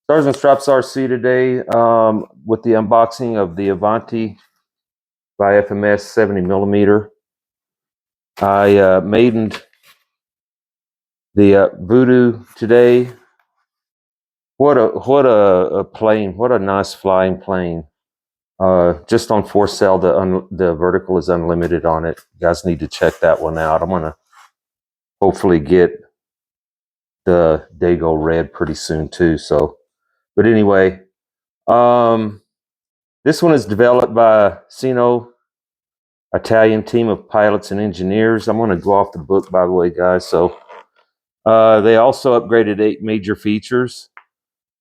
Stars and Straps RC today with the unboxing of the Avanti by FMS 70mm. I maidened the Voodoo today. What a plane! What a nice flying plane! Just on for sale. The vertical is unlimited on it. You guys need to check that one out. I'm gonna hopefully get the Dago Red pretty soon too. So, but anyway, this one is developed by Sino Italian team of pilots and engineers. I'm going to go off the book, by the way, guys. So they also upgraded 8 major features.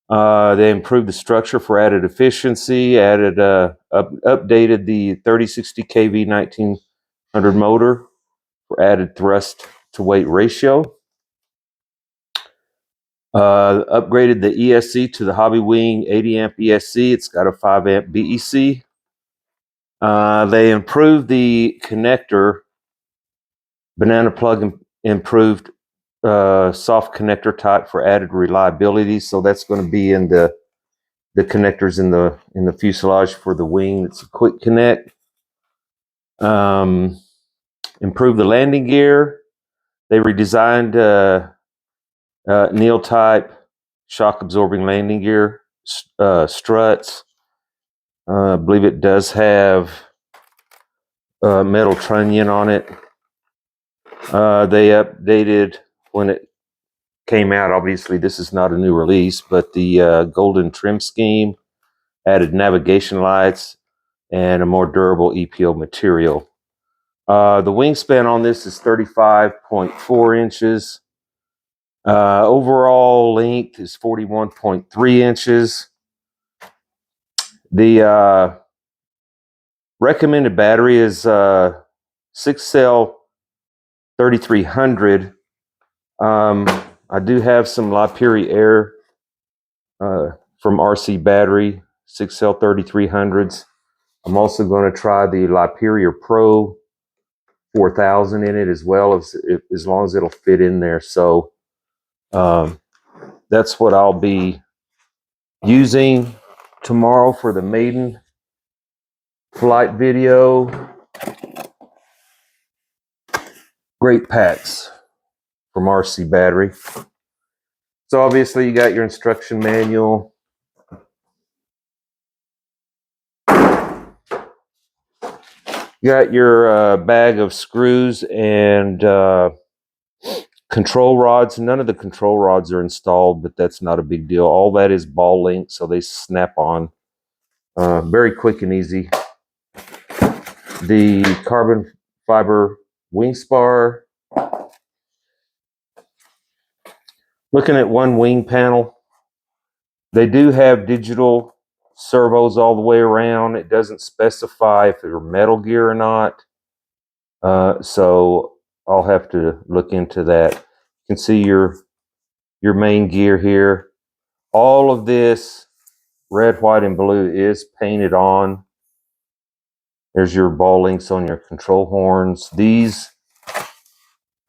They improved the structure for added efficiency, updated the 3060 kV 1900 motor for added thrust to weight ratio. Upgraded the ESC to the Hobby Wing 80 amp ESC. It's got a 5 amp BEC. They improved the connector. Banana plug improved soft connector type for added reliability. So that's going to be in the connectors in the fuselage for the wing. It's a quick connect. Improved the landing gear. They redesigned Neil type shock absorbing landing gear struts. I believe it does have metal trunnion on it. They updated when it came out. Obviously, this is not a new release, but the golden trim scheme, added navigation lights, and a more durable EPO material. The wingspan on this is 35.4 inches. Overall length is 41.3 inches. The recommended battery is 6-cell 3300. I do have some Lapiri Air from RC Battery 6-cell 3300s. I'm also going to try the Lapiri Pro 4000 in it as well, as long as it'll fit in there. So that's what I'll be using tomorrow for the maiden flight video. Great packs from RC Battery. So obviously you got your instruction manual. You got your bag of screws and control rods. None of the control rods are installed, but that's not a big deal. All that is ball link, so they snap on. Very quick and easy. The carbon fiber wing spar. Looking at one wing panel. They do have digital servos all the way around. It doesn't specify if they're metal gear or not. So I'll have to look into that. You can see your main gear here. All of this red, white, and blue is painted on. There's your ball links on your control horns. These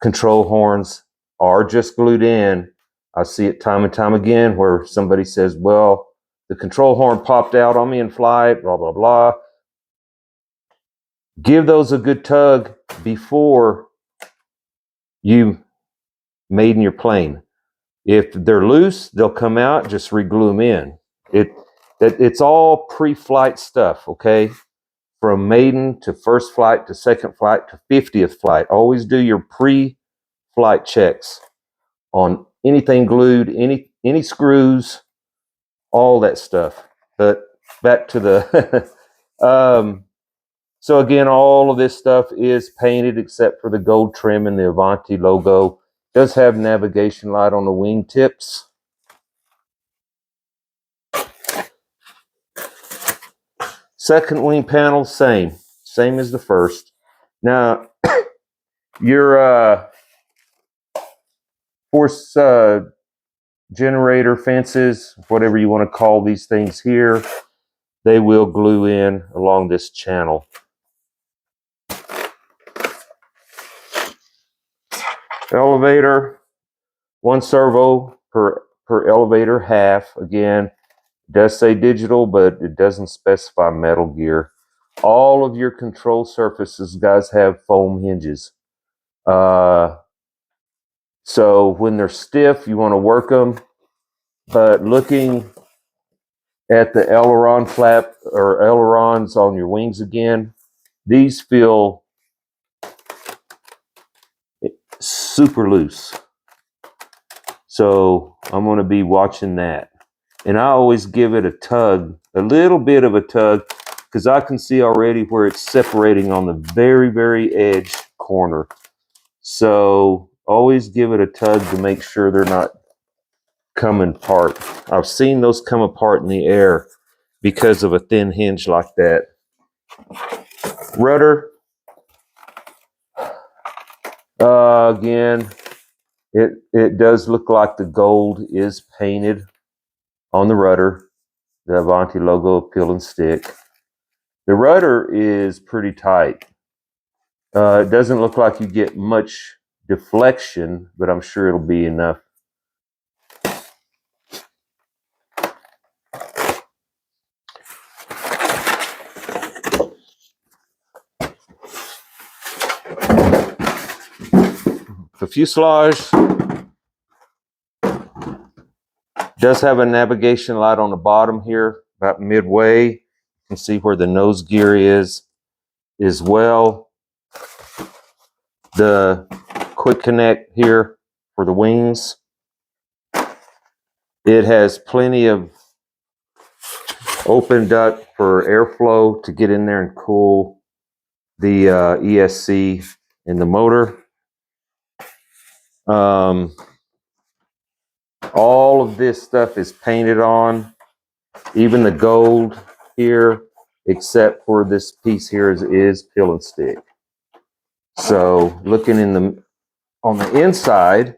control horns are just glued in. I see it time and time again where somebody says, well, the control horn popped out on me in flight, blah, blah, blah. Give those a good tug before you maiden your plane. If they're loose, they'll come out, just re-glue them in. It's all pre-flight stuff, okay? From maiden to first flight to second flight to 50th flight. Always do your pre-flight checks on anything glued, any screws, all that stuff. But back to the so again, all of this stuff is painted except for the gold trim and the Avanti logo. It does have navigation light on the wing tips. Second wing panel, same as the first. Now your force generator fences, whatever you want to call these things here, they will glue in along this channel. Elevator, one servo per per elevator, half. Again, it does say digital, but it doesn't specify metal gear. All of your control surfaces, guys, have foam hinges. So when they're stiff, you want to work them. But looking at the aileron flap or ailerons on your wings again, these feel super loose. So I'm going to be watching that. And I always give it a tug, a little bit of a tug, because I can see already where it's separating on the very, very edge corner. So always give it a tug to make sure they're not coming apart. I've seen those come apart in the air because of a thin hinge like that. Rudder, again, it does look like the gold is painted on the rudder, the Avanti logo, peel and stick. The rudder is pretty tight. It doesn't look like you get much deflection, but I'm sure it'll be enough. The fuselage does have a navigation light on the bottom here, about midway. You can see where the nose gear is as well. The quick connect here for the wings. It has plenty of open duct for airflow to get in there and cool the ESC in the motor. All of this stuff is painted on, even the gold here, except for this piece here is peel and stick. So looking on the inside,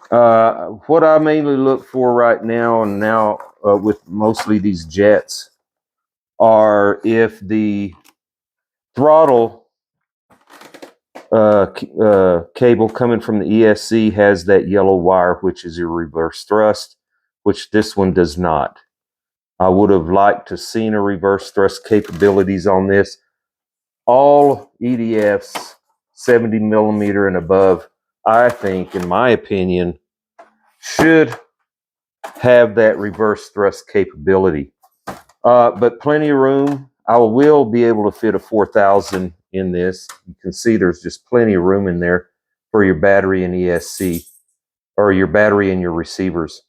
what I mainly look for right now, and now with mostly these jets, are if the throttle cable coming from the ESC has that yellow wire, which is your reverse thrust, which this one does not. I would have liked to seen a reverse thrust capabilities on this. All EDFs 70 millimeter and above, I think, in my opinion, should have that reverse thrust capability. But plenty of room. I will be able to fit a 4000 in this. You can see there's just plenty of room in there for your battery and ESC, or your battery and your receivers.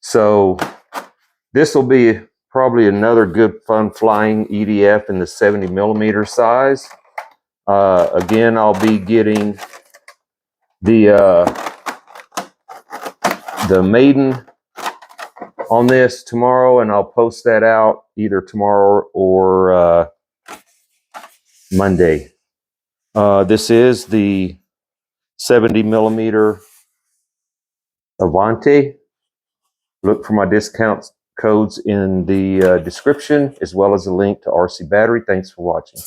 So this will be probably another good fun flying EDF in the 70 millimeter size. Again, I'll be getting the maiden on this tomorrow, and I'll post that out either tomorrow or Monday. This is the 70 millimeter Avanti. Look for my discount codes in the description, as well as a link to RC Battery. Thanks for watching.